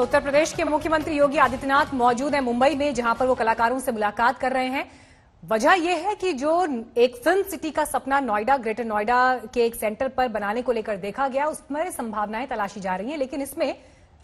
तो उत्तर प्रदेश के मुख्यमंत्री योगी आदित्यनाथ मौजूद हैं मुंबई में, जहां पर वो कलाकारों से मुलाकात कर रहे हैं। वजह यह है कि जो एक फिल्म सिटी का सपना नोएडा, ग्रेटर नोएडा के एक सेंटर पर बनाने को लेकर देखा गया, उसमें संभावनाएं तलाशी जा रही हैं, लेकिन इसमें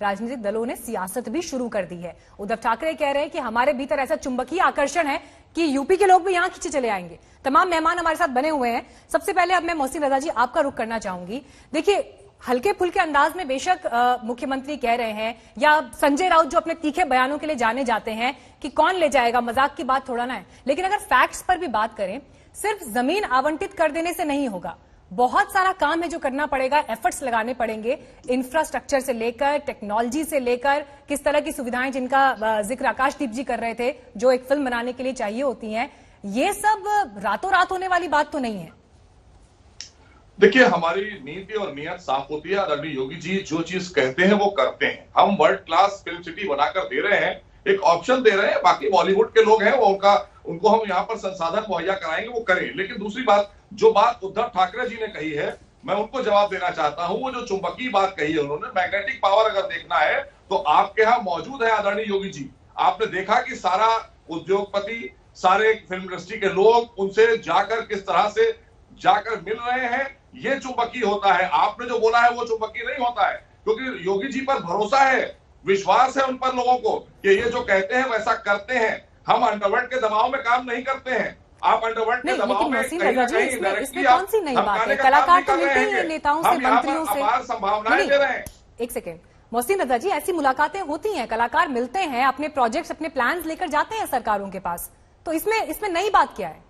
राजनीतिक दलों ने सियासत भी शुरू कर दी है। उद्धव ठाकरे कह रहे हैं कि हमारे भीतर ऐसा चुंबकीय आकर्षण है कि यूपी के लोग भी यहां खींचे चले आएंगे। तमाम मेहमान हमारे साथ बने हुए हैं। सबसे पहले अब मैं मोहसिन रजा जी आपका रुख करना चाहूंगी। देखिए, हल्के फुल्के अंदाज में बेशक मुख्यमंत्री कह रहे हैं, या संजय राउत जो अपने तीखे बयानों के लिए जाने जाते हैं कि कौन ले जाएगा, मजाक की बात थोड़ा ना है। लेकिन अगर फैक्ट्स पर भी बात करें, सिर्फ जमीन आवंटित कर देने से नहीं होगा, बहुत सारा काम है जो करना पड़ेगा, एफर्ट्स लगाने पड़ेंगे, इंफ्रास्ट्रक्चर से लेकर टेक्नोलॉजी से लेकर किस तरह की सुविधाएं जिनका जिक्र आकाशदीप जी कर रहे थे, जो एक फिल्म बनाने के लिए चाहिए होती हैं, ये सब रातों रात होने वाली बात तो नहीं है। देखिए, हमारी नीति और नियत साफ होती है। आदरणीय योगी जी जो चीज कहते हैं वो करते हैं। हम वर्ल्ड क्लास फिल्म सिटी बनाकर दे रहे हैं, एक ऑप्शन दे रहे हैं। बाकी बॉलीवुड के लोग हैं वो उनको हम यहाँ पर संसाधन मुहैया कराएंगे, वो करें। लेकिन दूसरी बात, जो बात उद्धव ठाकरे जी ने कही है, मैं उनको जवाब देना चाहता हूं। वो जो चुंबकीय बात कही है उन्होंने, मैग्नेटिक पावर अगर देखना है तो आपके यहाँ मौजूद है आदरणीय योगी जी। आपने देखा कि सारा उद्योगपति, सारे फिल्म इंडस्ट्री के लोग उनसे जाकर किस तरह से जाकर मिल रहे हैं। ये चुंबकीय होता है। आपने जो बोला है वो चुंबकीय नहीं होता है, क्योंकि योगी जी पर भरोसा है, विश्वास है उन पर लोगों को कि ये जो कहते हैं वैसा करते हैं। हम अंडरवर्ल्ड के दबाव में काम नहीं करते हैं। आप अंडरवर्ल्ड के दबाव में कहीं ना कहीं इसमें कौन सी नई बात है? कलाकार तो मिलते ही हैं नेताओं से, मंत्रियों से। अपार संभावनाएं दे रहे हैं। एक सेकेंड मोहसिन रजा जी, ऐसी मुलाकातें होती हैं, कलाकार मिलते हैं, अपने प्रोजेक्ट्स, अपने प्लान्स लेकर जाते हैं सरकारों के पास, तो इसमें नई बात क्या है?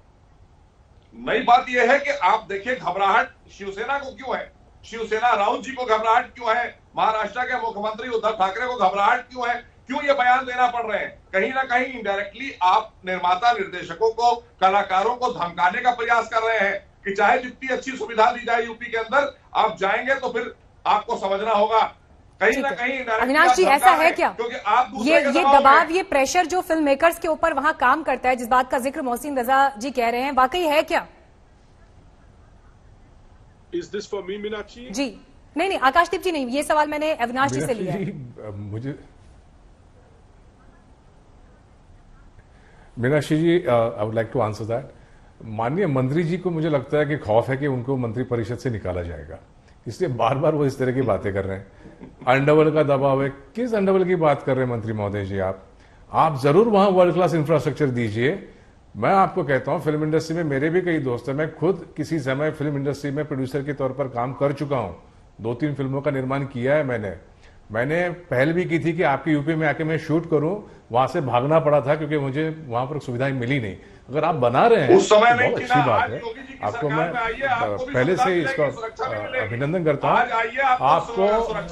नई बात यह है कि आप देखिए, घबराहट शिवसेना को क्यों है, शिवसेना राउत जी को घबराहट क्यों है, महाराष्ट्र के मुख्यमंत्री उद्धव ठाकरे को घबराहट क्यों है, क्यों ये बयान देना पड़ रहे हैं? कहीं ना कहीं इनडायरेक्टली आप निर्माता निर्देशकों को, कलाकारों को धमकाने का प्रयास कर रहे हैं कि चाहे जितनी अच्छी सुविधा दी जाए यूपी के अंदर, आप जाएंगे तो फिर आपको समझना होगा कहीं ना कहीं। अविनाश जी, ऐसा है क्या? क्योंकि आप ये दबाव, ये प्रेशर जो फिल्म मेकर्स के ऊपर वहां काम करता है, जिस बात का जिक्र मोहसिन रजा जी कह रहे हैं, वाकई है क्या? Is this for me, Meenakshi? जी नहीं, आकाशदीप जी नहीं, ये सवाल मैंने अविनाश जी से लिया है। Meenakshi ji, I would like to answer that. माननीय मंत्री जी को मुझे लगता है कि खौफ है कि उनको मंत्री परिषद से निकाला जाएगा, इसलिए बार बार वो इस तरह की बातें कर रहे हैं। अंडरवर्ल्ड का दबाव है। किस अंडरवर्ल्ड की बात कर रहे हैं मंत्री महोदय जी? आप जरूर वहां वर्ल्ड क्लास इंफ्रास्ट्रक्चर दीजिए। मैं आपको कहता हूं, फिल्म इंडस्ट्री में मेरे भी कई दोस्त हैं। मैं खुद किसी समय फिल्म इंडस्ट्री में प्रोड्यूसर के तौर पर काम कर चुका हूं। 2-3 फिल्मों का निर्माण किया है मैंने पहल भी की थी कि आपके यूपी में आके मैं शूट करूं। वहां से भागना पड़ा था क्योंकि मुझे वहां पर सुविधाएं मिली नहीं। अगर आप बना रहे हैं उस समय तो बहुत अच्छी बात है। आपको मैं पहले से इसका अभिनंदन करता हूं,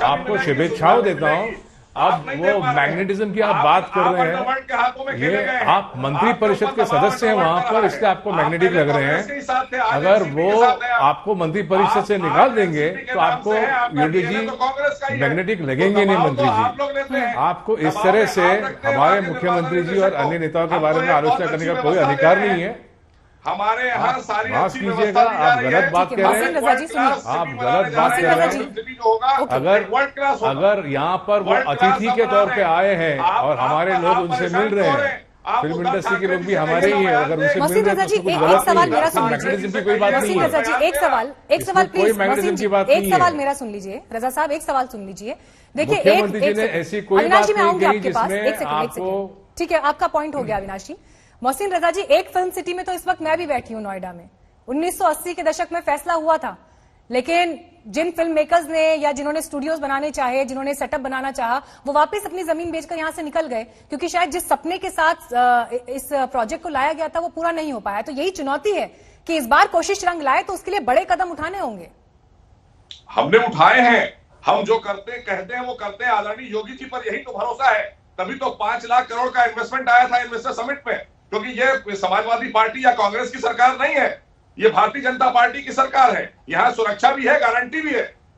आपको शुभेच्छाओं देता हूं। अब वो मैग्नेटिज्म की आप बात कर रहे हैं, ये आप मंत्री परिषद के सदस्य हैं वहां पर, इसलिए आपको मैग्नेटिक लग रहे हैं। अगर वो आपको मंत्री परिषद से निकाल देंगे तो आपको योगी जी मैग्नेटिक लगेंगे नहीं। मंत्री जी, आपको इस तरह से हमारे मुख्यमंत्री जी और अन्य नेताओं के बारे में आलोचना करने का कोई अधिकार नहीं है। हमारे यहाँ सारी माफ कीजिएगा, आप गलत बात कह रहे हैं। आप गलत बात कह रहे हैं। अगर यहाँ पर वो अतिथि के तौर पे आए हैं और हमारे लोग उनसे मिल रहे हैं, फिल्म इंडस्ट्री के लोग भी हमारे ही हैं, अगर उनसे मिल रहे हैं तो कुछ गलत नहीं है। मैग्नेटिज्म की कोई बात नहीं है। एक सवाल प्लीज, मैग्नेटिज्म की बात नहीं है। एक सवाल मेरा सुन लीजिए रजा साहब, एक सवाल सुन लीजिए। देखिए, मुख्यमंत्री जी ने ऐसी कोई बात नहीं कही जिसमें आपको, ठीक है, आपका पॉइंट हो गया अविनाश जी। मोहसिन रजा जी, एक फिल्म सिटी में तो इस वक्त मैं भी बैठी हूं नोएडा में। 1980 के दशक में फैसला हुआ था, लेकिन जिन फिल्म मेकर्स ने या जिन्होंने स्टूडियोज बनाने चाहे, जिन्होंने सेटअप बनाना चाहा, वो वापस अपनी जमीन बेचकर यहां से निकल गए, क्योंकि शायद जिस सपने के साथ इस प्रोजेक्ट को लाया गया था वो पूरा नहीं हो पाया। तो यही चुनौती है कि इस बार कोशिश रंग लाए, तो उसके लिए बड़े कदम उठाने होंगे। हमने उठाए हैं। हम जो कहते हैं वो करते हैं। आदरणीय योगी जी पर यही तो भरोसा है, तभी तो 5 लाख करोड़ का इन्वेस्टमेंट आया था इन्वेस्टर समिट में। क्योंकि ये समाजवादी पार्टी या कांग्रेस की सरकार नहीं है, ये भारतीय जनता पार्टी की सरकार है। यहाँ सुरक्षा भी है, गारंटी भी है।